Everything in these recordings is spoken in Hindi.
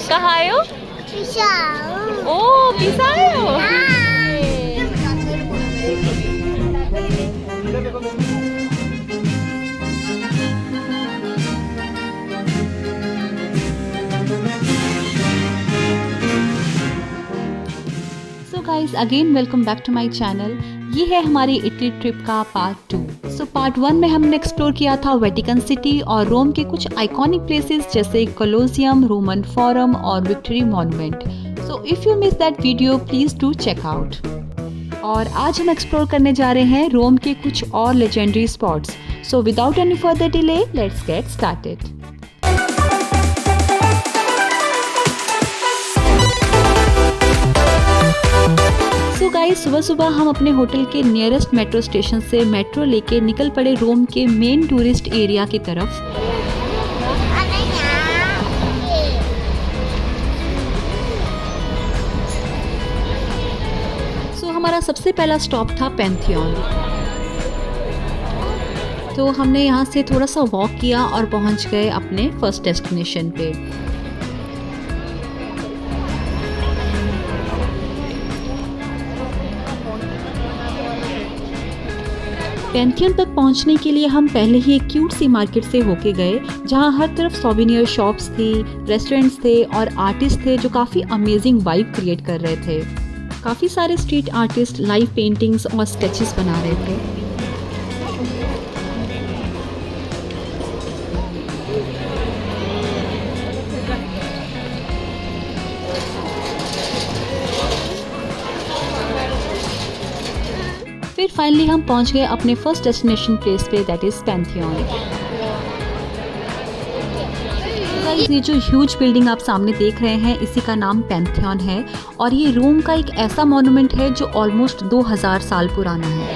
कहाँ आए हो? पिज़्ज़ा। ओ पिज़्ज़ा आए हो? So guys again welcome back to my channel. ये है हमारी इटली ट्रिप का पार्ट 2। सो पार्ट 1 में हमने एक्सप्लोर किया था वेटिकन सिटी और रोम के कुछ आइकॉनिक प्लेसेस जैसे कोलोसियम, रोमन फोरम और victory monument. So if you miss that video please do check out. और आज हम एक्सप्लोर करने जा रहे हैं रोम के कुछ और legendary spots. So without any further delay let's get started. So guys सुबह सुबह हम अपने होटल के नियरेस्ट मेट्रो स्टेशन से मेट्रो लेके निकल पड़े रोम के मेन टूरिस्ट एरिया की तरफ। सो हमारा सबसे पहला स्टॉप था पैंथियन। तो हमने यहाँ से थोड़ा सा वॉक किया और पहुँच गए अपने फर्स्ट डेस्टिनेशन पे। पैंथियन तक पहुंचने के लिए हम पहले ही एक क्यूट सी मार्केट से होके गए, जहां हर तरफ सोवेनियर शॉप्स थी, रेस्टोरेंट्स थे और आर्टिस्ट थे जो काफ़ी अमेजिंग वाइब क्रिएट कर रहे थे। काफ़ी सारे स्ट्रीट आर्टिस्ट लाइव पेंटिंग्स और स्केचेस बना रहे थे। फिर फाइनली हम पहुंच गए अपने फर्स्ट डेस्टिनेशन प्लेस पे, दैट इज पैंथियन। ये जो ह्यूज बिल्डिंग आप सामने देख रहे हैं इसी का नाम पैंथियन है और ये रोम का एक ऐसा मॉन्यूमेंट है जो ऑलमोस्ट 2000 साल पुराना है।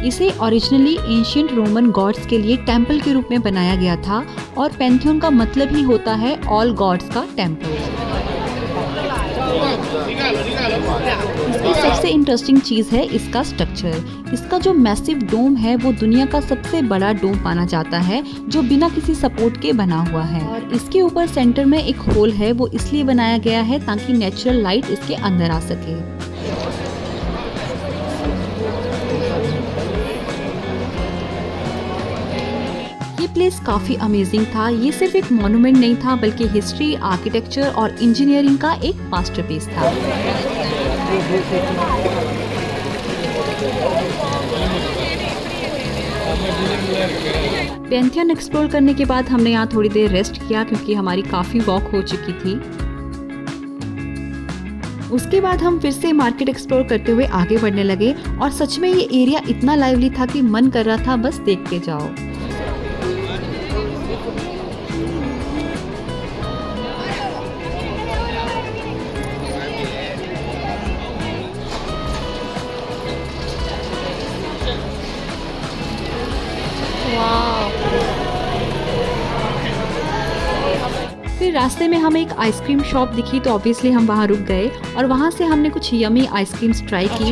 इसे ओरिजिनली एंशिएंट रोमन गॉड्स के लिए टेम्पल के रूप में बनाया गया था और पैंथियन का मतलब ही होता है ऑल गॉड्स का टेम्पल। इसकी सबसे इंटरेस्टिंग चीज़ है इसका स्ट्रक्चर। इसका जो मैसिव डोम है वो दुनिया का सबसे बड़ा डोम माना जाता है जो बिना किसी सपोर्ट के बना हुआ है और इसके ऊपर सेंटर में एक होल है, वो इसलिए बनाया गया है ताकि नेचुरल लाइट इसके अंदर आ सके। ये प्लेस काफ़ी अमेजिंग था। ये सिर्फ एक मॉन्यूमेंट नहीं था बल्कि हिस्ट्री, आर्किटेक्चर और इंजीनियरिंग का एक मास्टरपीस था। पैंथियन एक्सप्लोर करने के बाद हमने यहाँ थोड़ी देर रेस्ट किया क्योंकि हमारी काफ़ी वॉक हो चुकी थी। उसके बाद हम फिर से मार्केट एक्सप्लोर करते हुए आगे बढ़ने लगे और सच में ये एरिया इतना लाइवली था कि मन कर रहा था बस देखते जाओ। फिर रास्ते में हमें एक आइसक्रीम शॉप दिखी तो ऑब्वियसली हम वहाँ रुक गए और वहाँ से हमने कुछ यमी आइसक्रीम्स ट्राई की।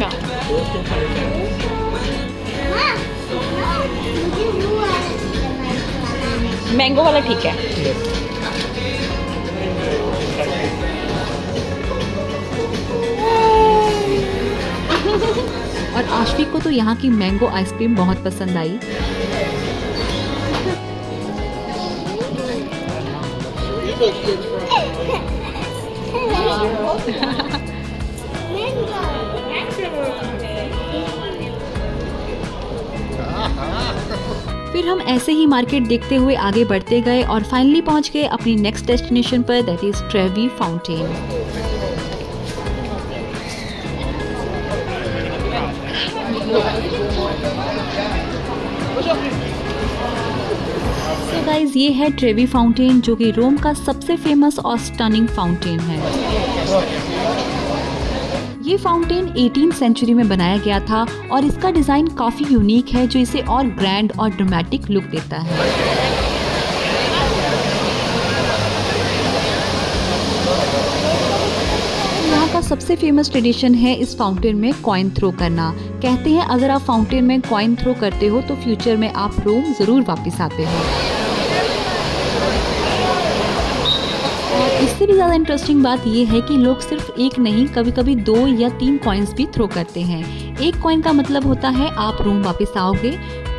मैंगो वाला ठीक है। और आशफी को तो यहाँ की मैंगो आइसक्रीम बहुत पसंद आई। फिर हम ऐसे ही मार्केट देखते हुए आगे बढ़ते गए और फाइनली पहुंच गए अपनी नेक्स्ट डेस्टिनेशन पर, दैट इज ट्रेवी फाउंटेन। तो गाइज ये है ट्रेवी फाउंटेन जो कि रोम का सबसे फेमस और स्टनिंग फाउंटेन है। ये फाउंटेन 18th सेंचुरी में बनाया गया था और इसका डिज़ाइन काफ़ी यूनिक है जो इसे और ग्रैंड और ड्रामेटिक लुक देता है। यहाँ का सबसे फेमस ट्रेडिशन है इस फाउंटेन में कॉइन थ्रो करना। कहते हैं अगर आप फाउंटेन में कॉइन थ्रो करते हो तो फ्यूचर में आप रोम ज़रूर वापस आते हो। इससे भी ज़्यादा इंटरेस्टिंग बात ये है कि लोग सिर्फ एक नहीं, कभी कभी 2 या 3 कॉइन्स भी थ्रो करते हैं। 1 कॉइन का मतलब होता है आप रोम वापस आओगे,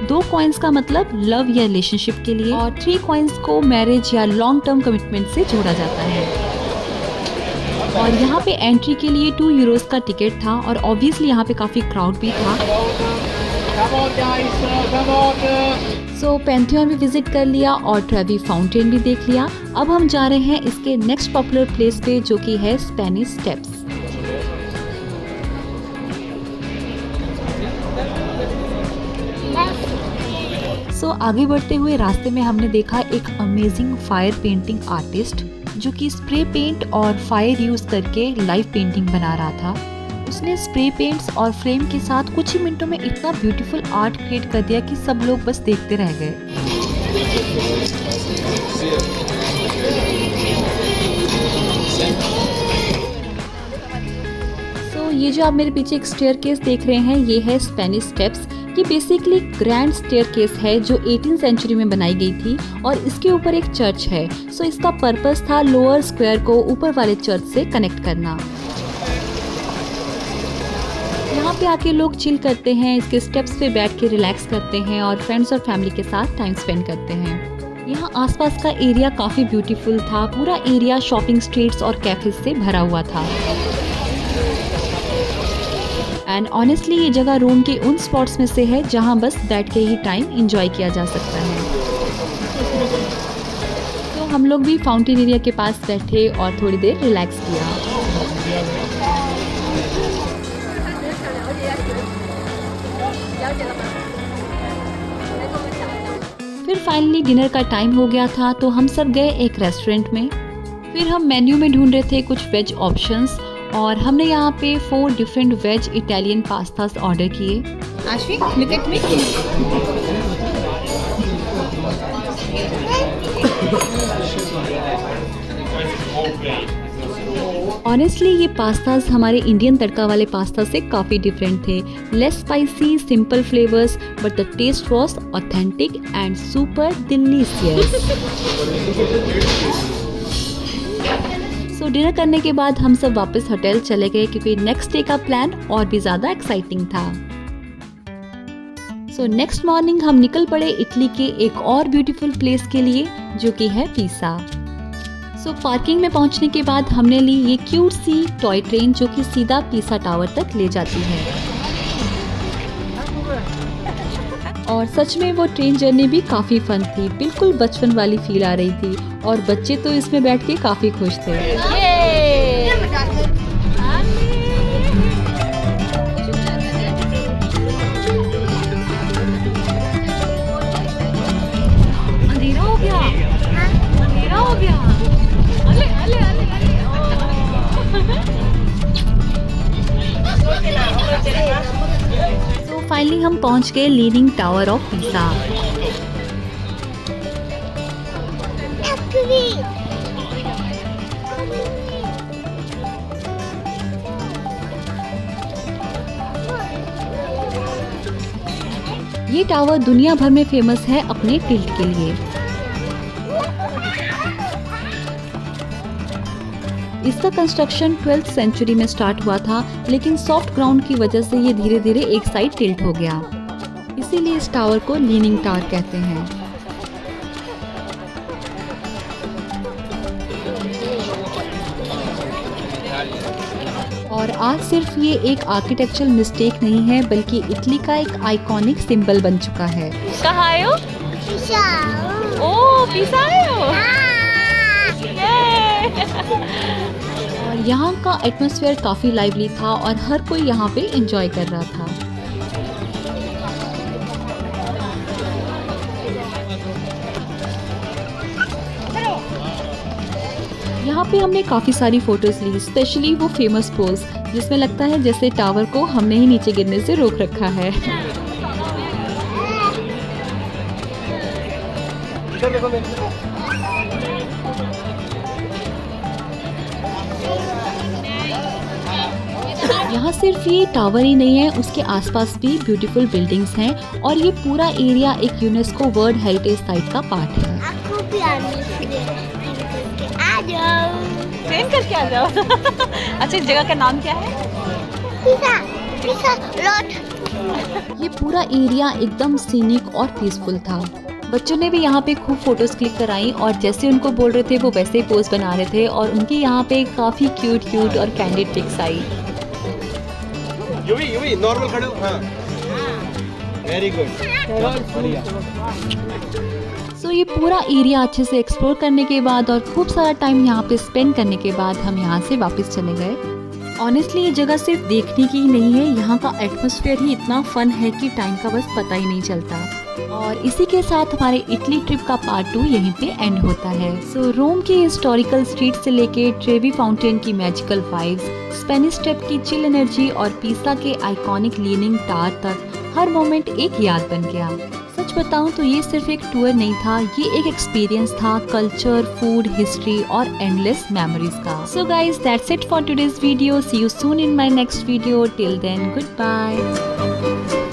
2 कॉइन्स का मतलब लव या रिलेशनशिप के लिए, और 3 कॉइन्स को मैरिज या लॉन्ग टर्म कमिटमेंट से जोड़ा जाता है। और यहाँ पे एंट्री के लिए 2 यूरोज का टिकट था और ऑब्वियसली यहाँ पे काफ़ी क्राउड भी था। सो पैंथियन भी विजिट कर लिया और ट्रेवी फाउंटेन भी देख लिया। अब हम जा रहे हैं इसके नेक्स्ट पॉपुलर प्लेस पे, जो कि है स्पेनिश स्टेप्स। सो आगे बढ़ते हुए रास्ते में हमने देखा एक अमेजिंग फायर पेंटिंग आर्टिस्ट जो कि स्प्रे पेंट और फायर यूज करके लाइव पेंटिंग बना रहा था। उसने स्प्रे पेंट्स और फ्रेम के साथ कुछ ही मिनटों में इतना ब्यूटीफुल आर्ट क्रिएट कर दिया कि सब लोग बस देखते रह गए। सो ये जो आप मेरे पीछे एक स्टेयरकेस देख रहे हैं, ये है स्पेनिश स्टेप्स। ये बेसिकली ग्रैंड स्टेयरकेस है जो 18th सेंचुरी में बनाई गई थी और इसके ऊपर एक चर्च है। सो इसका पर्पस था लोअर स्क्वायर को ऊपर वाले चर्च से कनेक्ट करना। यहाँ पे आके लोग चिल करते हैं, इसके स्टेप्स पे बैठ के रिलैक्स करते हैं और फ्रेंड्स और फैमिली के साथ टाइम स्पेंड करते हैं। यहाँ आसपास का एरिया काफ़ी ब्यूटीफुल था। पूरा एरिया शॉपिंग स्ट्रीट्स और कैफे से भरा हुआ था। एंड ऑनेस्टली ये जगह रोम के उन स्पॉट्स में से है जहाँ बस बैठ के ही टाइम एंजॉय किया जा सकता है। तो हम लोग भी फाउंटेन एरिया के पास बैठे और थोड़ी देर रिलैक्स किया। फिर फाइनली डिनर का टाइम हो गया था तो हम सब गए एक रेस्टोरेंट में। फिर हम मेन्यू में ढूंढ रहे थे कुछ वेज ऑप्शंस और हमने यहाँ पे 4 different veg Italian pastas order किए। Ashvik, look at me. Honestly ये पास्तास हमारे इंडियन तड़का वाले पास्ता से काफ़ी डिफरेंट थे। Less spicy, simple flavours, but the taste was authentic and super delicious. So dinner करने के बाद हम सब वापस होटल चले गए क्योंकि नेक्स्ट डे का प्लान और भी ज़्यादा एक्साइटिंग था। सो नेक्स्ट मॉर्निंग हम निकल पड़े इटली के एक और ब्यूटीफुल प्लेस के लिए जो कि है पिसा। सो पार्किंग में पहुंचने के बाद हमने ली ये क्यूट सी टॉय ट्रेन जो कि सीधा पिसा टावर तक ले जाती है। और सच में वो ट्रेन जर्नी भी काफ़ी फन थी, बिल्कुल बचपन वाली फील आ रही थी और बच्चे तो इसमें बैठ के काफ़ी खुश थे। तो फाइनली हम पहुंच गए लीनिंग टावर ऑफ पिसा। ये टावर दुनिया भर में फेमस है अपने टिल्ट के लिए। इसका कंस्ट्रक्शन 12th सेंचुरी में स्टार्ट हुआ था, लेकिन सॉफ्ट ग्राउंड की वजह से ये धीरे धीरे एक साइड टिल्ट हो गया, इसीलिए इस टावर को लीनिंग टावर कहते हैं। और आज सिर्फ ये एक आर्किटेक्चरल मिस्टेक नहीं है बल्कि इटली का एक आइकॉनिक सिंबल बन चुका है। कहाँ आए हो? पिसा। ओ, पिसा आए हो? और यहाँ का एटमॉस्फेयर काफ़ी लाइवली था और हर कोई यहाँ पे एंजॉय कर रहा था। यहाँ पे हमने काफ़ी सारी फोटोज ली, स्पेशली वो फेमस पोज जिसमें लगता है जैसे टावर को हमने ही नीचे गिरने से रोक रखा है। यहाँ सिर्फ ये टावर ही नहीं है, उसके आसपास भी ब्यूटीफुल बिल्डिंग्स हैं और ये पूरा एरिया एक यूनेस्को वर्ल्ड हेरिटेज साइट का पार्ट है। आपको भी आने ट्रेन करके आ जाओ। अच्छा, इस जगह का नाम क्या है? ये पूरा एरिया एकदम सीनिक और पीसफुल था। बच्चों ने भी यहाँ पे खूब फोटोज क्लिक कराई और जैसे उनको बोल रहे थे वो वैसे ही पोज बना रहे थे और उनकी यहाँ पे काफ़ी क्यूट और कैंडिड पिक्स आई। यूवी नॉर्मल खड़े हो। हाँ, वेरी गुड, बढ़िया। सो ये पूरा एरिया अच्छे से एक्सप्लोर करने के बाद और खूब सारा टाइम यहाँ पे स्पेंड करने के बाद हम यहाँ से वापस चले गए। ऑनेस्टली ये जगह सिर्फ देखने की ही नहीं है, यहाँ का एटमॉस्फेयर ही इतना फन है कि टाइम का बस पता ही नहीं चलता। और इसी के साथ हमारे इटली ट्रिप का पार्ट 2 यहीं पे एंड होता है। सो रोम की हिस्टोरिकल स्ट्रीट से लेके ट्रेवी फाउंटेन की मैजिकल वाइब्स, स्पेनिश स्टेप की चिल एनर्जी और पिसा के आइकॉनिक लीनिंग टावर तक हर मोमेंट एक याद बन गया। सच बताऊं तो ये सिर्फ एक टूर नहीं था, ये एक एक्सपीरियंस था कल्चर, फूड, हिस्ट्री और एंडलेस मेमोरीज का। So guys, that's it for today's video. See you soon in my next video. Till then, good bye.